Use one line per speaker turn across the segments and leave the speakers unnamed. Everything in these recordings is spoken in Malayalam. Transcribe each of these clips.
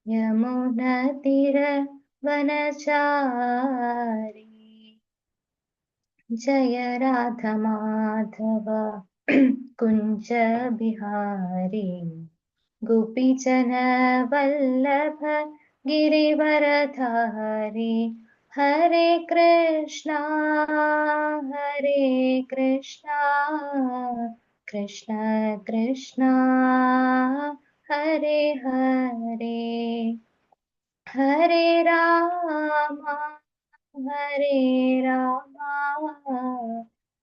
यमुनतीरवनचारी जय राधा माधव कुञ्ज बिहारी गोपीजन वल्लभ गिरिवरधारी हरे कृष्णा कृष्ण कृष्ण हरे हरे हरे रामा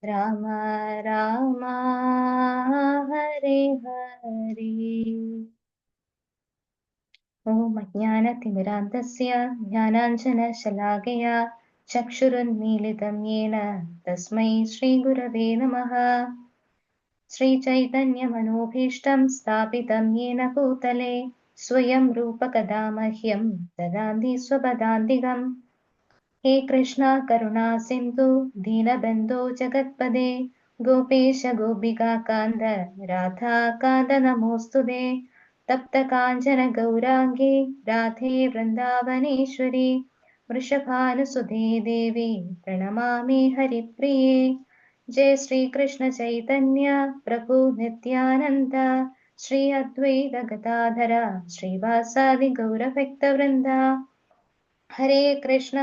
राम राम हरे हरे। ओम अज्ञानतिमिरान्धस्य ज्ञानाञ्जनशलाकया चक्षुरुन्मीलितं येन तस्मै श्रीगुरवे नमः। श्रीचैतन्यमनोभीष्टं स्थापितं येन भूतले स्वयं रूपकदा मह्यं ददाति स्वपदान्तिकम्। हे कृष्णा करुणा सिन्धु दीनबन्धो जगत्पदे गोपेश गोपिकान्त राधाकान्त नमोऽस्तुते। तप्तकाञ्चन गौराङ्गी राधे वृन्दावनेश्वरी वृषभानुसुते देवी प्रणमामि हरिप्रिये। जय श्री कृष्ण चैतन्य प्रभु नित्यानन्द श्री अद्वैत गदाधर श्रीवासादि गौरभक्तवृन्द। हरे कृष्ण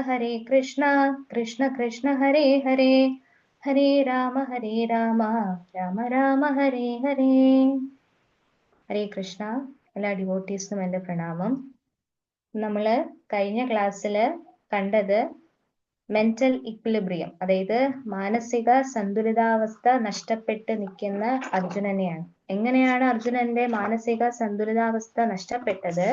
कृष्ण कृष्ण हरे हरे हरे राम राम राम हरे हरे। ഹരേ കൃഷ്ണ. എല്ലാ ഡിവോട്ടീസിനും എൻ്റെ പ്രണാമം. നമ്മൾ കഴിഞ്ഞ ക്ലാസ്സിൽ കണ്ടത് മെന്റൽ ഇക്വിലിബ്രിയം, അതായത് മാനസിക സന്തുലിതാവസ്ഥ നഷ്ടപ്പെട്ട് നിൽക്കുന്ന അർജുനനെയാണ്. എങ്ങനെയാണ് അർജുനന്റെ മാനസിക സന്തുലിതാവസ്ഥ നഷ്ടപ്പെട്ടത്?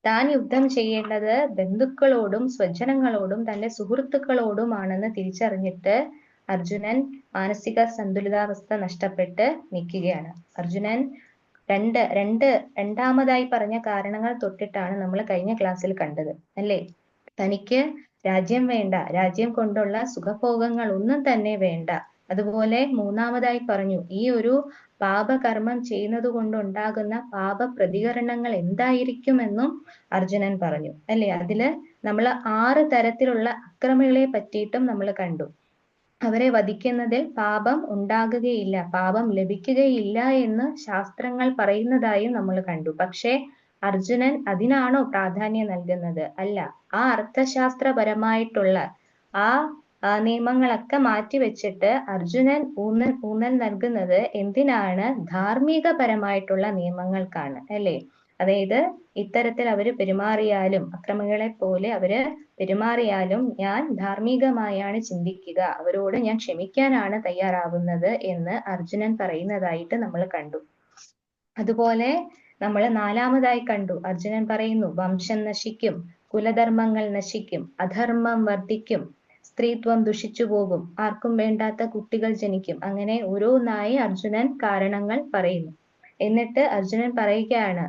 താൻ യുദ്ധം ചെയ്യേണ്ടത് ബന്ധുക്കളോടും സ്വജനങ്ങളോടും തന്റെ സുഹൃത്തുക്കളോടുമാണെന്ന് തിരിച്ചറിഞ്ഞിട്ട് അർജുനൻ മാനസിക സന്തുലിതാവസ്ഥ നഷ്ടപ്പെട്ട് നിൽക്കുകയാണ്. അർജുനൻ രണ്ടാമതായി പറഞ്ഞ കാരണങ്ങൾ തൊട്ടിട്ടാണ് നമ്മൾ കഴിഞ്ഞ ക്ലാസ്സിൽ കണ്ടത്, അല്ലേ? തനിക്ക് രാജ്യം വേണ്ട, രാജ്യം കൊണ്ടുള്ള സുഖഭോഗങ്ങൾ ഒന്നും തന്നെ വേണ്ട. അതുപോലെ മൂന്നാമതായി പറഞ്ഞു, ഈ ഒരു പാപകർമ്മം ചെയ്യുന്നത് കൊണ്ടുണ്ടാകുന്ന പാപ പ്രതികരണങ്ങൾ എന്തായിരിക്കുമെന്നും അർജുനൻ പറഞ്ഞു, അല്ലേ? അതില് നമ്മൾ 6 തരത്തിലുള്ള അക്രമികളെ പറ്റിയിട്ടും നമ്മൾ കണ്ടു. അവരെ വധിക്കുന്നതിൽ പാപം ഉണ്ടാകുകയില്ല, പാപം ലഭിക്കുകയില്ല എന്ന് ശാസ്ത്രങ്ങൾ പറയുന്നതായും നമ്മൾ കണ്ടു. പക്ഷേ അർജുനൻ അതിനാണോ പ്രാധാന്യം നൽകുന്നത്? അല്ല. ആ അർത്ഥശാസ്ത്രപരമായിട്ടുള്ള ആ നിയമങ്ങളൊക്കെ മാറ്റിവെച്ചിട്ട് അർജുനൻ ഊന്നൽ നൽകുന്നത് എന്തിനാണ്? ധാർമ്മികപരമായിട്ടുള്ള നിയമങ്ങൾക്കാണ്, അല്ലേ? അതായത് ഇത്തരത്തിൽ അവര് പെരുമാറിയാലും, അക്രമികളെ പോലെ അവര് പെരുമാറിയാലും ഞാൻ ധാർമ്മികമായാണ് ചിന്തിക്കുക, അവരോട് ഞാൻ ക്ഷമിക്കാനാണ് തയ്യാറാവുന്നത് എന്ന് അർജുനൻ പറയുന്നതായിട്ട് നമ്മൾ കണ്ടു. അതുപോലെ നമ്മൾ നാലാമതായി കണ്ടു, അർജുനൻ പറയുന്നു വംശം നശിക്കും, കുലധർമ്മങ്ങൾ നശിക്കും, അധർമ്മം വർദ്ധിക്കും, സ്ത്രീത്വം ദുഷിച്ചു പോകും, ആർക്കും വേണ്ടാത്ത കുട്ടികൾ ജനിക്കും. അങ്ങനെ ഓരോന്നായി അർജുനൻ കാരണങ്ങൾ പറയുന്നു. എന്നിട്ട് അർജുനൻ പറയുകയാണ്,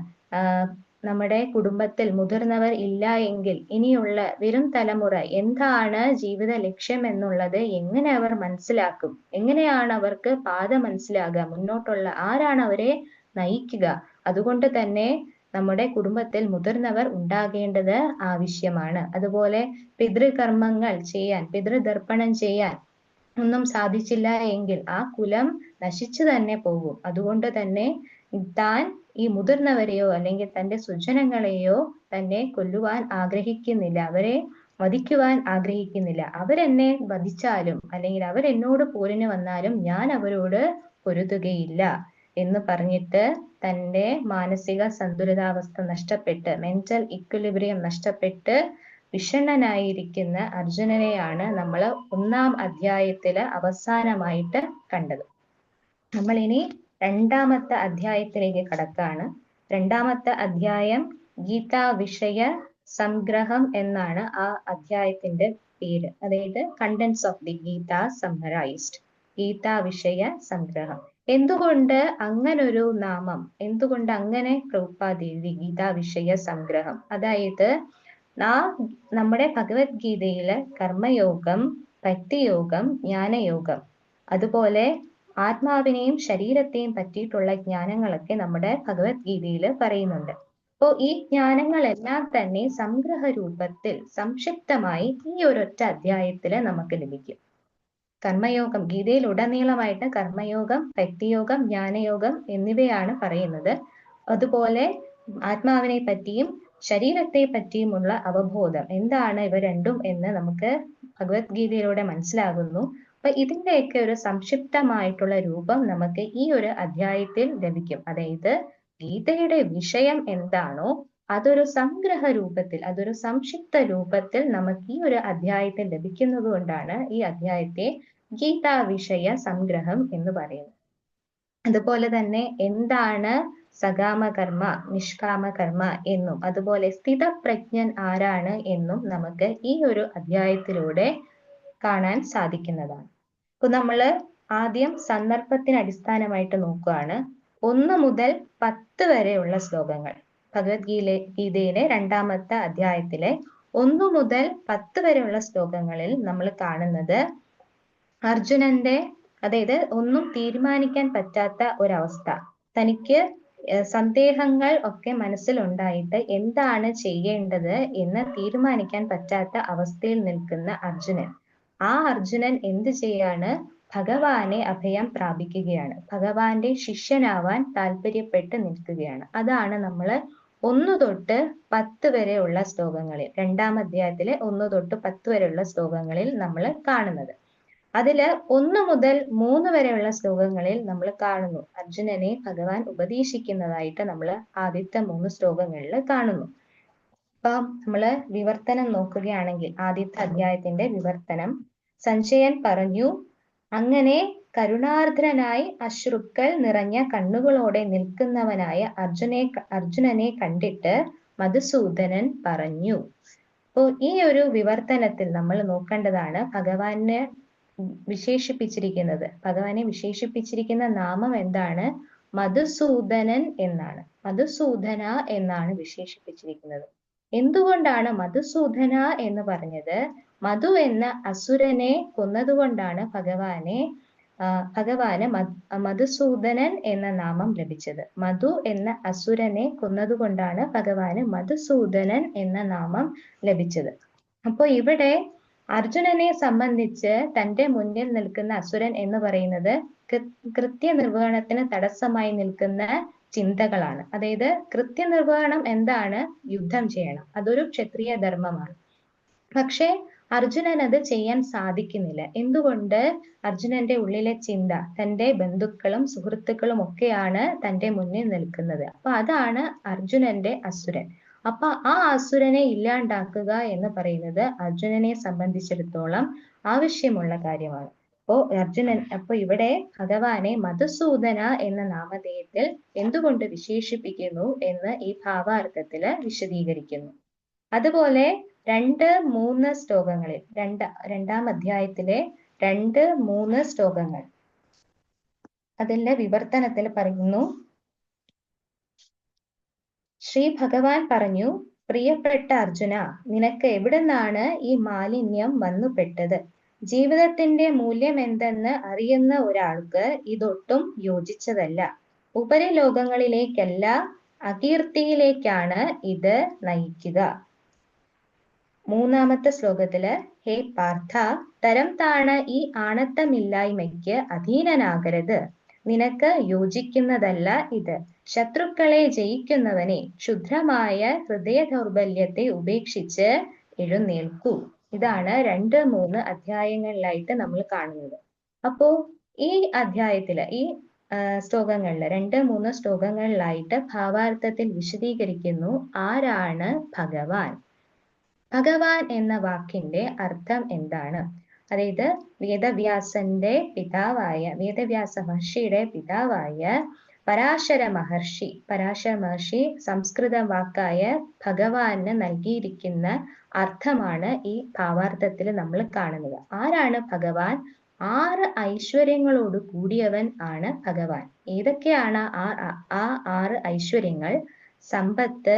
നമ്മുടെ കുടുംബത്തിൽ മുതിർന്നവർ ഇല്ല എങ്കിൽ ഇനിയുള്ള വരും തലമുറ എന്താണ് ജീവിത ലക്ഷ്യം എന്നുള്ളത് എങ്ങനെ അവർ മനസ്സിലാക്കും? എങ്ങനെയാണ് അവർക്ക് പാത മനസ്സിലാകുക? മുന്നോട്ടുള്ള ആരാണ് അവരെ നയിക്കുക? അതുകൊണ്ട് തന്നെ നമ്മുടെ കുടുംബത്തിൽ മുതിർന്നവർ ഉണ്ടാകേണ്ടത് ആവശ്യമാണ്. അതുപോലെ പിതൃകർമ്മങ്ങൾ ചെയ്യാൻ, പിതൃതർപ്പണം ചെയ്യാൻ ഒന്നും സാധിച്ചില്ല എങ്കിൽ ആ കുലം നശിച്ചു തന്നെ പോകും. അതുകൊണ്ട് തന്നെ താൻ ഈ മുതിർന്നവരെയോ അല്ലെങ്കിൽ തന്റെ സ്വജനങ്ങളെയോ തന്നെ കൊല്ലുവാൻ ആഗ്രഹിക്കുന്നില്ല, അവരെ വധിക്കുവാൻ ആഗ്രഹിക്കുന്നില്ല. അവരെന്നെ വധിച്ചാലും അല്ലെങ്കിൽ അവരെന്നോട് പോരിന് വന്നാലും ഞാൻ അവരോട് പൊരുതുകയില്ല എന്ന് പറഞ്ഞിട്ട് തന്റെ മാനസിക സന്തുലിതാവസ്ഥ നഷ്ടപ്പെട്ട്, മെന്റൽ ഇക്വിലിബ്രിയം നഷ്ടപ്പെട്ട് വിഷണ്ണനായിരിക്കുന്ന അർജുനനെയാണ് നമ്മൾ 1-ാം അധ്യായത്തില് അവസാനമായിട്ട് കണ്ടത്. നമ്മൾ ഇനി 2-ാമത്തെ അധ്യായത്തിലേക്ക് കടക്കാണ്. 2-ാമത്തെ അധ്യായം ഗീതാ വിഷയ സംഗ്രഹം എന്നാണ് ആ അധ്യായത്തിന്റെ പേര്. അതായത് contents of the Gita summarised, ഗീതാ വിഷയ സംഗ്രഹം. എന്തുകൊണ്ട് അങ്ങനൊരു നാമം, എന്തുകൊണ്ട് അങ്ങനെ പ്രഭുപാദ് എഴുതി ഗീതാ വിഷയ സംഗ്രഹം? അതായത് നമ്മുടെ ഭഗവത്ഗീതയില് കർമ്മയോഗം, ഭക്തിയോഗം, ജ്ഞാനയോഗം, അതുപോലെ ആത്മാവിനെയും ശരീരത്തെയും പറ്റിയിട്ടുള്ള ജ്ഞാനങ്ങളൊക്കെ നമ്മുടെ ഭഗവത്ഗീതയിൽ പറയുന്നുണ്ട്. അപ്പോൾ ഈ ജ്ഞാനങ്ങളെല്ലാം തന്നെ സംഗ്രഹ രൂപത്തിൽ സംക്ഷിപ്തമായി ഈ ഒരൊറ്റ അധ്യായത്തില് നമുക്ക് ലഭിക്കും. കർമ്മയോഗം, ഗീതയിൽ ഉടനീളമായിട്ട് കർമ്മയോഗം, ഭക്തിയോഗം, ജ്ഞാനയോഗം എന്നിവയാണ് പറയുന്നത്. അതുപോലെ ആത്മാവിനെ പറ്റിയും ശരീരത്തെ പറ്റിയുമുള്ള അവബോധം എന്താണ് ഇവ രണ്ടും എന്ന് നമുക്ക് ഭഗവത്ഗീതയിലൂടെ മനസ്സിലാകുന്നു. അപ്പൊ ഇതിന്റെയൊക്കെ ഒരു സംക്ഷിപ്തമായിട്ടുള്ള രൂപം നമുക്ക് ഈ ഒരു അധ്യായത്തിൽ ലഭിക്കും. അതായത് ഗീതയുടെ വിഷയം എന്താണോ അതൊരു സംഗ്രഹ രൂപത്തിൽ, അതൊരു സംക്ഷിപ്ത രൂപത്തിൽ നമുക്ക് ഈ ഒരു അധ്യായത്തിൽ ലഭിക്കുന്നത് കൊണ്ടാണ് ഈ അധ്യായത്തെ ഗീതാ വിഷയ സംഗ്രഹം എന്ന് പറയുന്നത്. അതുപോലെ തന്നെ എന്താണ് സകാമകർമ്മ, നിഷ്കാമകർമ്മ എന്നും അതുപോലെ സ്ഥിതപ്രജ്ഞൻ ആരാണ് എന്നും നമുക്ക് ഈ ഒരു അധ്യായത്തിലൂടെ കാണാൻ സാധിക്കുന്നതാണ്. അപ്പൊ നമ്മള് ആദ്യം സന്ദർഭത്തിന് അടിസ്ഥാനമായിട്ട് നോക്കുകയാണ്. 1 മുതൽ 10 വരെയുള്ള ശ്ലോകങ്ങൾ, ഗീതയിലെ 2ാമത്തെ അധ്യായത്തിലെ 1 മുതൽ 10 വരെയുള്ള ശ്ലോകങ്ങളിൽ നമ്മൾ കാണുന്നത് അർജുനന്റെ, അതായത് ഒന്നും തീരുമാനിക്കാൻ പറ്റാത്ത ഒരവസ്ഥ, തനിക്ക് സന്ദേഹങ്ങൾ ഒക്കെ മനസ്സിലുണ്ടായിട്ട് എന്താണ് ചെയ്യേണ്ടത് എന്ന് തീരുമാനിക്കാൻ പറ്റാത്ത അവസ്ഥയിൽ നിൽക്കുന്ന അർജുനൻ. ആ അർജുനൻ എന്ത് ചെയ്യാണ്? ഭഗവാനെ അഭയം പ്രാപിക്കുകയാണ്, ഭഗവാന്റെ ശിഷ്യനാവാൻ താല്പര്യപ്പെട്ട് നിൽക്കുകയാണ്. അതാണ് നമ്മൾ 1 തൊട്ട് 10 വരെയുള്ള ശ്ലോകങ്ങളിൽ, 2ാം അധ്യായത്തിലെ 1 തൊട്ട് 10 വരെയുള്ള ശ്ലോകങ്ങളിൽ നമ്മൾ കാണുന്നത്. അതില് 1 മുതൽ 3 വരെയുള്ള ശ്ലോകങ്ങളിൽ നമ്മൾ കാണുന്നു അർജുനനെ ഭഗവാൻ ഉപദേശിക്കുന്നതായിട്ട് നമ്മൾ ആദ്യത്തെ 3 ശ്ലോകങ്ങളിൽ കാണുന്നു. അപ്പൊ നമ്മള് വിവർത്തനം നോക്കുകയാണെങ്കിൽ ആദ്യത്തെ അധ്യായത്തിന്റെ വിവർത്തനം, സഞ്ജയൻ പറഞ്ഞു, അങ്ങനെ കരുണാർദ്രനായി അശ്രുക്കൾ നിറഞ്ഞ കണ്ണുകളോടെ നിൽക്കുന്നവനായ അർജുനനെ കണ്ടിട്ട് മധുസൂദനൻ പറഞ്ഞു. അപ്പോ ഈ ഒരു വിവർത്തനത്തിൽ നമ്മൾ നോക്കേണ്ടതാണ് ഭഗവാനെ വിശേഷിപ്പിച്ചിരിക്കുന്നത്. ഭഗവാനെ വിശേഷിപ്പിച്ചിരിക്കുന്ന നാമം എന്താണ്? മധുസൂദനൻ എന്നാണ്. മധുസൂദന എന്നാണ് വിശേഷിപ്പിച്ചിരിക്കുന്നത്. എന്തുകൊണ്ടാണ് മധുസൂദന എന്ന് പറഞ്ഞത്? മധു എന്ന അസുരനെ കൊന്നതുകൊണ്ടാണ് ഭഗവാന് മധുസൂദനൻ എന്ന നാമം ലഭിച്ചത്. മധു എന്ന അസുരനെ കൊന്നതുകൊണ്ടാണ് ഭഗവാന് മധുസൂദനൻ എന്ന നാമം ലഭിച്ചത്. അപ്പൊ ഇവിടെ അർജുനനെ സംബന്ധിച്ച് തന്റെ മുന്നിൽ നിൽക്കുന്ന അസുരൻ എന്ന് പറയുന്നത് കൃത്യനിർവഹണത്തിന് തടസ്സമായി നിൽക്കുന്ന ചിന്തകളാണ്. അതായത് കൃത്യനിർവഹണം എന്താണ്? യുദ്ധം ചെയ്യണം, അതൊരു ക്ഷത്രിയ ധർമ്മമാണ്. പക്ഷെ അർജുനൻ അത് ചെയ്യാൻ സാധിക്കുന്നില്ല. എന്തുകൊണ്ട്? അർജുനന്റെ ഉള്ളിലെ ചിന്ത തന്റെ ബന്ധുക്കളും സുഹൃത്തുക്കളും ഒക്കെയാണ് തന്റെ മുന്നിൽ നിൽക്കുന്നത്. അപ്പൊ അതാണ് അർജുനന്റെ അസുരൻ. അപ്പൊ ആ അസുരനെ ഇല്ലാണ്ടാക്കുക എന്ന് പറയുന്നത് അർജുനനെ സംബന്ധിച്ചിടത്തോളം ആവശ്യമുള്ള കാര്യമാണ്. അപ്പൊ ഇവിടെ ഭഗവാനെ മധുസൂദന എന്ന നാമധേയത്തിൽ എന്തുകൊണ്ട് വിശേഷിപ്പിക്കുന്നു എന്ന് ഈ ഭാവാർത്ഥത്തില് വിശദീകരിക്കുന്നു. അതുപോലെ 2-3 ശ്ലോകങ്ങളിൽ, 2ാം അധ്യായത്തിലെ 2-3 ശ്ലോകങ്ങൾ, അതിന്റെ വിവർത്തനത്തിൽ പറയുന്നു, ശ്രീ ഭഗവാൻ പറഞ്ഞു, പ്രിയപ്പെട്ട അർജുന, നിനക്ക് എവിടുന്നാണ് ഈ മാലിന്യം വന്നുപെട്ടത്? ജീവിതത്തിന്റെ മൂല്യം എന്തെന്ന് അറിയുന്ന ഒരാൾക്ക് ഇതൊട്ടും യോജിച്ചതല്ല. ഉപരിലോകങ്ങളിലേക്കല്ല, അകീർത്തിയിലേക്കാണ് ഇത് നയിക്കുക. 3ാമത്തെ ശ്ലോകത്തില്, ഹേ പാർത്ഥ, തരം താണ ഈ ആണത്തമില്ലായ്മയ്ക്ക് അധീനനാകരുത്. നിനക്ക് യോജിക്കുന്നതല്ല ഇത്. ശത്രുക്കളെ ജയിക്കുന്നവനെ, ക്ഷുദ്രമായ ഹൃദയ ദൗർബല്യത്തെ ഉപേക്ഷിച്ച് എഴുന്നേൽക്കൂ. ഇതാണ് 2-3 അധ്യായങ്ങളിലായിട്ട് നമ്മൾ കാണുന്നത്. അപ്പോ ഈ അധ്യായത്തില്, ഈ ശ്ലോകങ്ങളില് 2-3 ശ്ലോകങ്ങളിലായിട്ട് ഭാവാർത്ഥത്തിൽ വിശദീകരിക്കുന്നു ആരാണ് ഭഗവാൻ. ഭഗവാൻ എന്ന വാക്കിന്റെ അർത്ഥം എന്താണ്? അതായത് വേദവ്യാസ മഹർഷിയുടെ പിതാവായ പരാശര മഹർഷി സംസ്കൃത വാക്കായ ഭഗവാന് നൽകിയിരിക്കുന്ന അർത്ഥമാണ് ഈ ഭാവാർത്ഥത്തിൽ നമ്മൾ കാണുന്നത്. ആരാണ് ഭഗവാൻ? 6 ഐശ്വര്യങ്ങളോട് കൂടിയവൻ ആണ് ഭഗവാൻ. ഏതൊക്കെയാണ് ആ 6 ഐശ്വര്യങ്ങൾ? സമ്പത്ത്,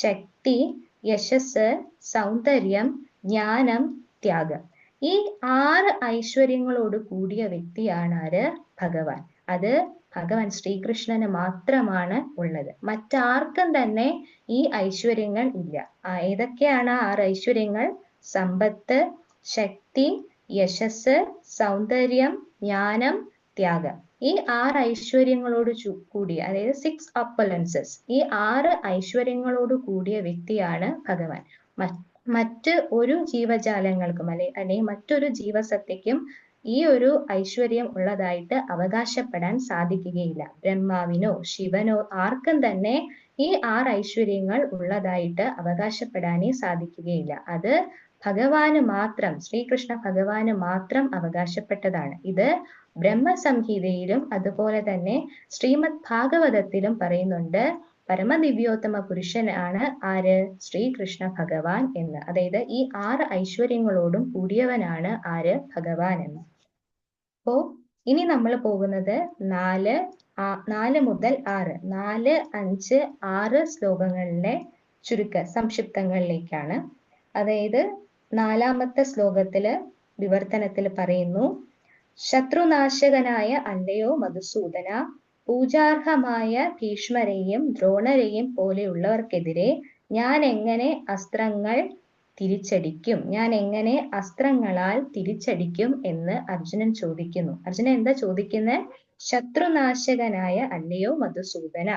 ശക്തി, യശസ്, സൗന്ദര്യം, ജ്ഞാനം, ത്യാഗം. ഈ 6 ഐശ്വര്യങ്ങളോട് കൂടിയ വ്യക്തിയാണ് ആര്? ഭഗവാൻ. അത് ഭഗവാൻ ശ്രീകൃഷ്ണന് മാത്രമാണ് ഉള്ളത്. മറ്റാർക്കും തന്നെ ഈ ഐശ്വര്യങ്ങൾ ഇല്ല. ഏതൊക്കെയാണ് ആ 6 ഐശ്വര്യങ്ങൾ? സമ്പത്ത്, ശക്തി, യശസ്, സൗന്ദര്യം, ജ്ഞാനം, ത്യാഗം. ഈ 6 ഐശ്വര്യങ്ങളോട് കൂടിയ, അതായത് 6 ഒപ്പുലൻസസ്, ഈ 6 ഐശ്വര്യങ്ങളോട് കൂടിയ വ്യക്തിയാണ് ഭഗവാൻ. മറ്റ് ഒരു ജീവജാലങ്ങൾക്കും അല്ലെങ്കിൽ മറ്റൊരു ജീവസത്തയ്ക്കും ഈ ഒരു ഐശ്വര്യം ഉള്ളതായിട്ട് അവകാശപ്പെടാൻ സാധിക്കുകയില്ല. ബ്രഹ്മാവിനോ ശിവനോ ആർക്കും തന്നെ ഈ 6 ഐശ്വര്യങ്ങൾ ഉള്ളതായിട്ട് അവകാശപ്പെടാനേ സാധിക്കുകയില്ല. അത് ഭഗവാന് മാത്രം, ശ്രീകൃഷ്ണ ഭഗവാന് മാത്രം അവകാശപ്പെട്ടതാണ്. ഇത് ബ്രഹ്മസംഹിതയിലും അതുപോലെ തന്നെ ശ്രീമദ് ഭാഗവതത്തിലും പറയുന്നുണ്ട്. പരമദിവ്യോത്തമ പുരുഷനാണ് ആര്? ശ്രീകൃഷ്ണ ഭഗവാൻ എന്ന്. അതായത് ഈ 6 ഐശ്വര്യങ്ങളോടും കൂടിയവനാണ് ആര്? ഭഗവാൻ എന്ന്. അപ്പോ ഇനി നമ്മൾ പോകുന്നത് 4 മുതൽ 6, 4, 5, 6 ശ്ലോകങ്ങളിലെ സംക്ഷിപ്തങ്ങളിലേക്കാണ്. അതായത് 4ാമത്തെ ശ്ലോകത്തില് വിവർത്തനത്തിൽ പറയുന്നു: ശത്രുനാശകനായ അല്ലയോ മധുസൂദന, പൂജാർഹമായ ഭീഷ്മരെയും ദ്രോണരെയും പോലെയുള്ളവർക്കെതിരെ ഞാൻ എങ്ങനെ അസ്ത്രങ്ങളാൽ തിരിച്ചടിക്കും എന്ന് അർജുനൻ ചോദിക്കുന്നു. അർജുനൻ എന്താ ചോദിക്കുന്നത്? ശത്രുനാശകനായ അല്ലയോ മധുസൂദന.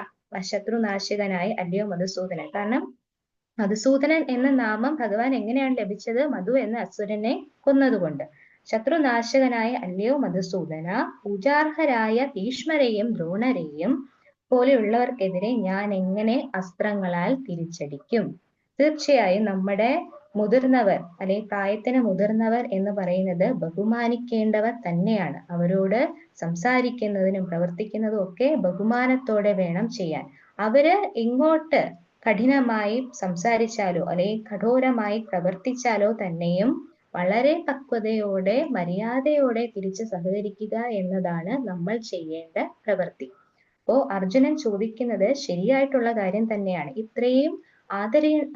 ശത്രുനാശകനായ അല്ലയോ മധുസൂദന. കാരണം മധുസൂദനൻ എന്ന നാമം ഭഗവാൻ എങ്ങനെയാണ് ലഭിച്ചത്? മധു എന്ന അസുരനെ കൊന്നതുകൊണ്ട്. ശത്രുനാശകനായ അല്ലയോ മധുസൂദന, പൂജാർഹരായ ഭീഷ്മരെയും ദ്രോണരെയും പോലെയുള്ളവർക്കെതിരെ ഞാൻ എങ്ങനെ അസ്ത്രങ്ങളാൽ തിരിച്ചടിക്കും? തീർച്ചയായും നമ്മുടെ മുതിർന്നവർ, അല്ലെങ്കിൽ പ്രായത്തിന് മുതിർന്നവർ എന്ന് പറയുന്നത് ബഹുമാനിക്കേണ്ടവർ തന്നെയാണ്. അവരോട് സംസാരിക്കുന്നതിനും പ്രവർത്തിക്കുന്നതും ഒക്കെ ബഹുമാനത്തോടെ വേണം ചെയ്യാൻ. അവര് ഇങ്ങോട്ട് കഠിനമായി സംസാരിച്ചാലോ അല്ലെങ്കിൽ കഠോരമായി പ്രവർത്തിച്ചാലോ തന്നെയും വളരെ പക്വതയോടെ മര്യാദയോടെ തിരിച്ച് സഹകരിക്കുക എന്നതാണ് നമ്മൾ ചെയ്യേണ്ട പ്രവൃത്തി. അപ്പോ അർജുനൻ ചോദിക്കുന്നത് ശരിയായിട്ടുള്ള കാര്യം തന്നെയാണ്. ഇത്രയും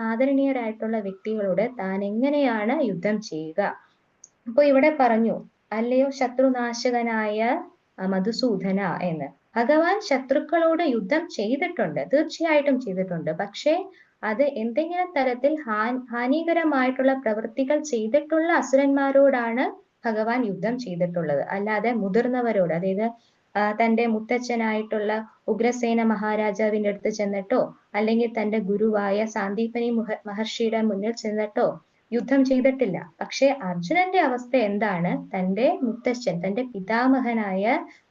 ആദരണീയരായിട്ടുള്ള വ്യക്തികളോട് താൻ എങ്ങനെയാണ് യുദ്ധം ചെയ്യുക? അപ്പൊ ഇവിടെ പറഞ്ഞു, അല്ലയോ ശത്രുനാശകനായ മധുസൂദന എന്ന്. ഭഗവാൻ ശത്രുക്കളോട് യുദ്ധം ചെയ്തിട്ടുണ്ട്, തീർച്ചയായിട്ടും ചെയ്തിട്ടുണ്ട്. പക്ഷേ അത് എന്തെങ്കിലും തരത്തിൽ ഹാനികരമായിട്ടുള്ള പ്രവൃത്തികൾ ചെയ്തിട്ടുള്ള അസുരന്മാരോടാണ് ഭഗവാൻ യുദ്ധം ചെയ്തിട്ടുള്ളത്. അല്ലാതെ മുതിർന്നവരോട്, അതായത് തന്റെ മുത്തച്ഛനായിട്ടുള്ള ഉഗ്രസേന മഹാരാജാവിന്റെ അടുത്ത് ചെന്നിട്ടോ അല്ലെങ്കിൽ തന്റെ ഗുരുവായ സാന്ദീപനി മഹർഷിയുടെ മുന്നിൽ ചെന്നിട്ടോ യുദ്ധം ചെയ്തിട്ടില്ല. പക്ഷെ അർജുനന്റെ അവസ്ഥ എന്താണ്? തന്റെ മുത്തച്ഛൻ, തന്റെ പിതാമഹനായ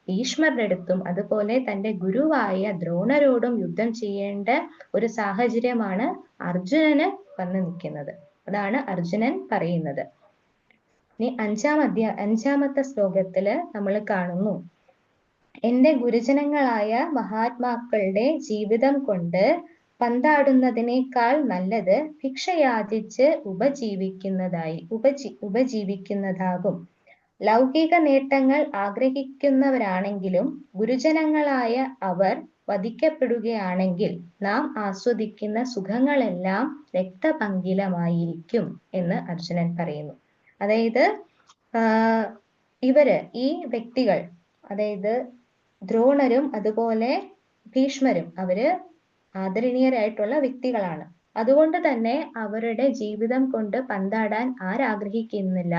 ഭീഷ്മരുടെ അടുത്തും അതുപോലെ തന്റെ ഗുരുവായ ദ്രോണരോടും യുദ്ധം ചെയ്യേണ്ട ഒരു സാഹചര്യമാണ് അർജുനന് വന്നു നിൽക്കുന്നത്. അതാണ് അർജുനൻ പറയുന്നത്. ഇനി 5ാമത്തെ ശ്ലോകത്തില് നമ്മൾ കാണുന്നു: എന്റെ ഗുരുജനങ്ങളായ മഹാത്മാക്കളുടെ ജീവിതം കൊണ്ട് പന്താടുന്നതിനേക്കാൾ നല്ലത് ഭിക്ഷയാചിച്ച് ഉപജീവിക്കുന്നതാകും. ലൗകിക നേട്ടങ്ങൾ ആഗ്രഹിക്കുന്നവരാണെങ്കിലും ഗുരുജനങ്ങളായ അവർ വധിക്കപ്പെടുകയാണെങ്കിൽ നാം ആസ്വദിക്കുന്ന സുഖങ്ങളെല്ലാം രക്തപങ്കിലമായിരിക്കും എന്ന് അർജുനൻ പറയുന്നു. അതായത് ഈ വ്യക്തികൾ, അതായത് ദ്രോണരും അതുപോലെ ഭീഷ്മരും, അവര് ആദരണീയരായിട്ടുള്ള വ്യക്തികളാണ്. അതുകൊണ്ട് തന്നെ അവരുടെ ജീവിതം കൊണ്ട് പന്താടാൻ ആരാഗ്രഹിക്കുന്നില്ല?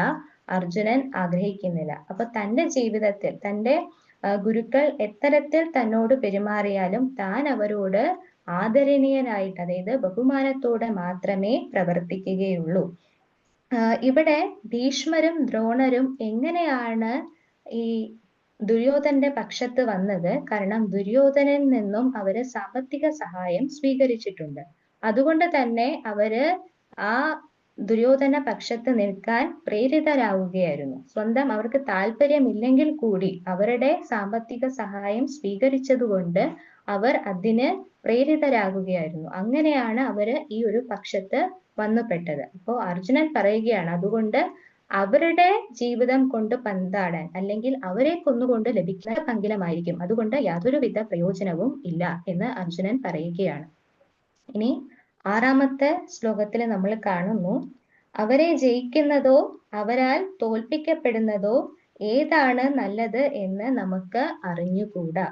അർജുനൻ ആഗ്രഹിക്കുന്നില്ല. അപ്പൊ തന്റെ ജീവിതത്തിൽ തന്റെ ഗുരുക്കൾ എത്തരത്തിൽ തന്നോട് പെരുമാറിയാലും താൻ അവരോട് ആദരണീയനായിട്ട്, അതായത് ബഹുമാനത്തോടെ മാത്രമേ പ്രവർത്തിക്കുകയുള്ളൂ. ഇവിടെ ഭീഷ്മരും ദ്രോണരും എങ്ങനെയാണ് ഈ ദുര്യോധനന്റെ പക്ഷത്ത് വന്നത്? കാരണം ദുര്യോധനിൽ നിന്നും അവര് സാമ്പത്തിക സഹായം സ്വീകരിച്ചിട്ടുണ്ട്. അതുകൊണ്ട് തന്നെ അവര് ആ ദുര്യോധന പക്ഷത്ത് നിൽക്കാൻ പ്രേരിതരാവുകയായിരുന്നു. സ്വന്തം അവർക്ക് താല്പര്യമില്ലെങ്കിൽ കൂടി അവരുടെ സാമ്പത്തിക സഹായം സ്വീകരിച്ചതുകൊണ്ട് അവർ അതിന് പ്രേരിതരാകുകയായിരുന്നു. അങ്ങനെയാണ് അവര് ഈ ഒരു പക്ഷത്ത് വന്നുപെട്ടത്. അപ്പോ അർജുനൻ പറയുകയാണ്, അതുകൊണ്ട് അവരുടെ ജീവിതം കൊണ്ട് പന്താടാൻ അല്ലെങ്കിൽ അവരെ കൊന്നുകൊണ്ട് ലഭിക്കുന്ന പങ്കിലമായിരിക്കും, അതുകൊണ്ട് യാതൊരുവിധ പ്രയോജനവും ഇല്ല എന്ന് അർജുനൻ പറയുകയാണ്. ഇനി 6ാമത്തെ ശ്ലോകത്തിൽ നമ്മൾ കാണുന്നു: അവരെ ജയിക്കുന്നതോ അവരാൽ തോൽപ്പിക്കപ്പെടുന്നതോ ഏതാണ് നല്ലത് എന്ന് നമുക്ക് അറിഞ്ഞുകൂടാ.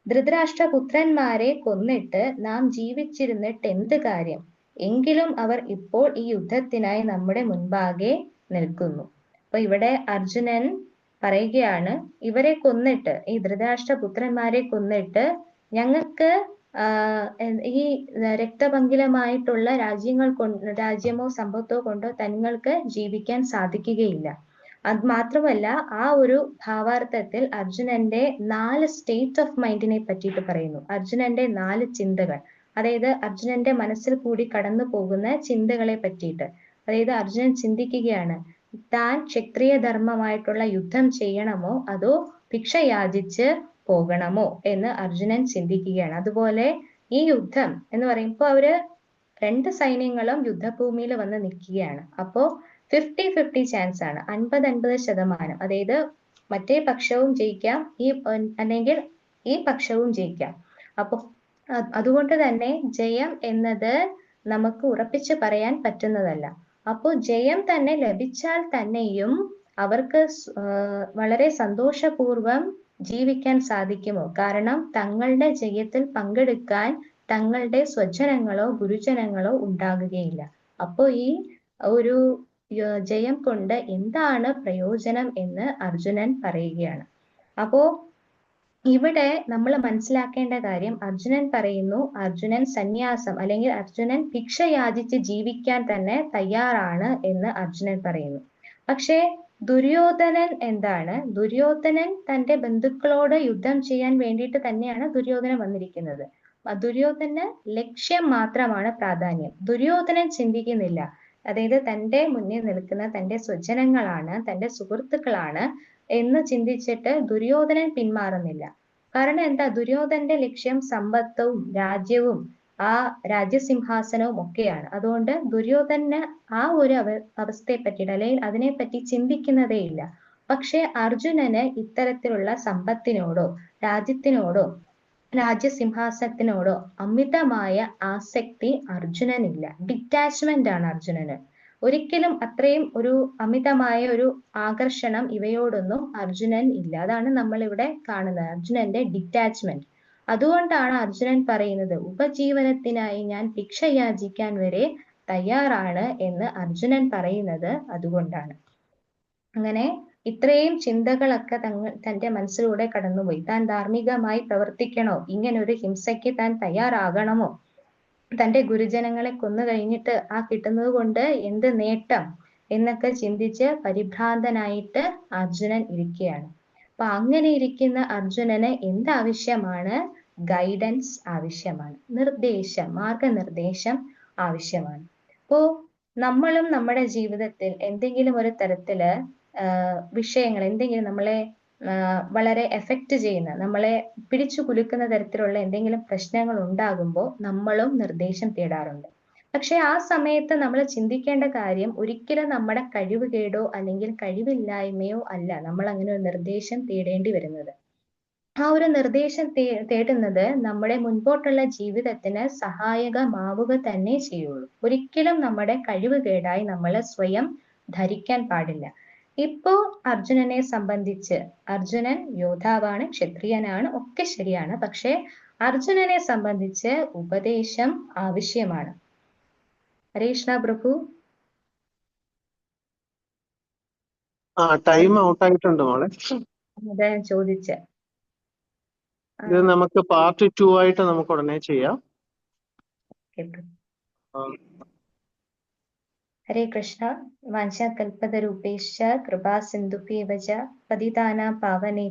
ധൃതരാഷ്ട്രപുത്രന്മാരെ കൊന്നിട്ട് നാം ജീവിച്ചിരുന്നിട്ട് എന്ത് കാര്യം? എങ്കിലും അവർ ഇപ്പോൾ ഈ യുദ്ധത്തിനായി നമ്മുടെ മുൻപാകെ നിൽക്കുന്നു. അപ്പൊ ഇവിടെ അർജുനൻ പറയുകയാണ്, ഇവരെ കൊന്നിട്ട്, ഈ ധൃതരാഷ്ട്രപുത്രന്മാരെ കൊന്നിട്ട് ഞങ്ങൾക്ക് ഈ രക്തപങ്കിലമായിട്ടുള്ള രാജ്യമോ സമ്പത്തോ കൊണ്ടോ തങ്ങൾക്ക് ജീവിക്കാൻ സാധിക്കുകയില്ല. അത് മാത്രമല്ല, ആ ഒരു ഭാവാർത്ഥത്തിൽ അർജുനന്റെ 4 സ്റ്റേറ്റ് ഓഫ് മൈൻഡിനെ പറ്റിയിട്ട് പറയുന്നു. അർജുനന്റെ 4 ചിന്തകൾ, അതായത് അർജുനന്റെ മനസ്സിൽ കൂടി കടന്നു പോകുന്ന ചിന്തകളെ പറ്റിയിട്ട്. അതായത് അർജുനൻ ചിന്തിക്കുകയാണ്, താൻ ക്ഷത്രിയ ധർമ്മമായിട്ടുള്ള യുദ്ധം ചെയ്യണമോ അതോ ഭിക്ഷ യാചിച്ച് പോകണമോ എന്ന് അർജുനൻ ചിന്തിക്കുകയാണ്. അതുപോലെ ഈ യുദ്ധം എന്ന് പറയുമ്പോൾ അവര് 2 സൈന്യങ്ങളും യുദ്ധഭൂമിയിൽ വന്ന് നിൽക്കുകയാണ്. അപ്പോ 50-50 ചാൻസ് ആണ്, 50-50%. അതായത് മറ്റേ പക്ഷവും ജയിക്കാം, അല്ലെങ്കിൽ ഈ പക്ഷവും ജയിക്കാം. അപ്പൊ അതുകൊണ്ട് തന്നെ ജയം എന്നത് നമുക്ക് ഉറപ്പിച്ച് പറയാൻ പറ്റുന്നതല്ല. അപ്പോ ജയം തന്നെ ലഭിച്ചാൽ തന്നെയും അവർക്ക് വളരെ സന്തോഷപൂർവം ജീവിക്കാൻ സാധിക്കുമോ? കാരണം തങ്ങളുടെ ജയത്തിൽ പങ്കെടുക്കാൻ തങ്ങളുടെ സ്വജനങ്ങളോ ഗുരുജനങ്ങളോ ഉണ്ടാകുകയില്ല. അപ്പോ ഈ ഒരു ജയം കൊണ്ട് എന്താണ് പ്രയോജനം എന്ന് അർജുനൻ പറയുകയാണ്. അപ്പോ ഇവിടെ നമ്മൾ മനസ്സിലാക്കേണ്ട കാര്യം, അർജുനൻ പറയുന്നു, അർജുനൻ സന്യാസം അല്ലെങ്കിൽ അർജുനൻ ഭിക്ഷ യാചിച്ച് ജീവിക്കാൻ തന്നെ തയ്യാറാണ് എന്ന് അർജുനൻ പറയുന്നു. പക്ഷേ ദുര്യോധനൻ എന്താണ്? ദുര്യോധനൻ തന്റെ ബന്ധുക്കളോട് യുദ്ധം ചെയ്യാൻ വേണ്ടിയിട്ട് തന്നെയാണ് ദുര്യോധനൻ വന്നിരിക്കുന്നത്. ദുര്യോധന ലക്ഷ്യം മാത്രമാണ് പ്രാധാന്യം. ദുര്യോധനൻ ചിന്തിക്കുന്നില്ല, അതായത് തന്റെ മുന്നിൽ നിൽക്കുന്ന തന്റെ സ്വജനങ്ങളാണ്, തന്റെ സുഹൃത്തുക്കളാണ് എന്ന് ചിന്തിച്ചിട്ട് ദുര്യോധനൻ പിന്മാറുന്നില്ല. കാരണം എന്താ? ദുര്യോധനന്റെ ലക്ഷ്യം സമ്പത്തും രാജ്യവും ആ രാജ്യസിംഹാസനവും ഒക്കെയാണ്. അതുകൊണ്ട് ദുര്യോധന ആ ഒരു അവസ്ഥയെ പറ്റിയിട്ട് അല്ലെങ്കിൽ അതിനെപ്പറ്റി ചിന്തിക്കുന്നതേ ഇല്ല. പക്ഷെ അർജുനന് ഇത്തരത്തിലുള്ള സമ്പത്തിനോടോ രാജ്യത്തിനോടോ രാജ്യസിംഹാസനത്തിനോടോ അമിതമായ ആസക്തി അർജുനനില്ല. ഡിറ്റാച്ച്മെന്റ് ആണ് അർജുനന്. ഒരിക്കലും അത്രയും ഒരു അമിതമായ ഒരു ആകർഷണം ഇവയോടൊന്നും അർജുനൻ ഇല്ല. അതാണ് നമ്മൾ ഇവിടെ കാണുന്നത്, അർജുനന്റെ ഡിറ്റാച്ച്മെന്റ്. അതുകൊണ്ടാണ് അർജുനൻ പറയുന്നത്, ഉപജീവനത്തിനായി ഞാൻ ഭിക്ഷ യാചിക്കാൻ വരെ തയ്യാറാണ് എന്ന് അർജുനൻ പറയുന്നത് അതുകൊണ്ടാണ്. അങ്ങനെ ഇത്രയും ചിന്തകളൊക്കെ തന്റെ മനസ്സിലൂടെ കടന്നുപോയി. താൻ ധാർമ്മികമായി പ്രവർത്തിക്കണോ? ഇങ്ങനൊരു ഹിംസയ്ക്ക് താൻ തയ്യാറാകണമോ? തന്റെ ഗുരുജനങ്ങളെ കൊന്നു കഴിഞ്ഞിട്ട് ആ കിട്ടുന്നത് കൊണ്ട് എന്ത് നേട്ടം എന്നൊക്കെ ചിന്തിച്ച് പരിഭ്രാന്തനായിട്ട് അർജുനൻ ഇരിക്കുകയാണ്. അപ്പൊ അങ്ങനെ ഇരിക്കുന്ന അർജുനന് എന്താവശ്യമാണ്? ഗൈഡൻസ് ആവശ്യമാണ്, നിർദ്ദേശം, മാർഗനിർദ്ദേശം ആവശ്യമാണ്. അപ്പോ നമ്മളും നമ്മുടെ ജീവിതത്തിൽ എന്തെങ്കിലും ഒരു തരത്തില് വിഷയങ്ങൾ, എന്തെങ്കിലും നമ്മളെ വളരെ എഫക്റ്റ് ചെയ്യുന്ന, നമ്മളെ പിടിച്ചു കുലുക്കുന്ന തരത്തിലുള്ള എന്തെങ്കിലും പ്രശ്നങ്ങൾ ഉണ്ടാകുമ്പോൾ നമ്മളും നിർദ്ദേശം തേടാറുണ്ട്. പക്ഷെ ആ സമയത്ത് നമ്മൾ ചിന്തിക്കേണ്ട കാര്യം, ഒരിക്കലും നമ്മുടെ കഴിവുകേടോ അല്ലെങ്കിൽ കഴിവില്ലായ്മയോ അല്ല നമ്മൾ അങ്ങനെ ഒരു നിർദ്ദേശം തേടേണ്ടി വരുന്നത്. ആ ഒരു നിർദ്ദേശം തേടുന്നത് നമ്മുടെ മുൻപോട്ടുള്ള ജീവിതത്തിന് സഹായകമാവുക തന്നെ ചെയ്യുള്ളൂ. ഒരിക്കലും നമ്മുടെ കഴിവുകേടായി നമ്മൾ സ്വയം ധരിക്കാൻ പാടില്ല. ഇപ്പോ അർജുനനെ സംബന്ധിച്ച്, അർജുനൻ യോദ്ധാവാണ്, ക്ഷത്രിയനാണ്, ഒക്കെ ശരിയാണ്. പക്ഷെ അർജുനനെ സംബന്ധിച്ച് ഉപദേശം ആവശ്യമാണ്. ഹരേഷ്ണ പ്രഭു.
ടൈം ഔട്ട് ആയിട്ടുണ്ട് മോളെ.
അതാ ഞാൻ ചോദിച്ചേ.
ഇത് നമുക്ക് പാർട്ട് 2 ആയിട്ട് നമുക്ക് ഉടനെ ചെയ്യാം.
ഹരേ കൃഷ്ണ. വാഞ്ചാകൽപതരൂപേശ്ച കൃപാ സിന്ധുഭ്യേവ ച പതിതാനാം പാവനേ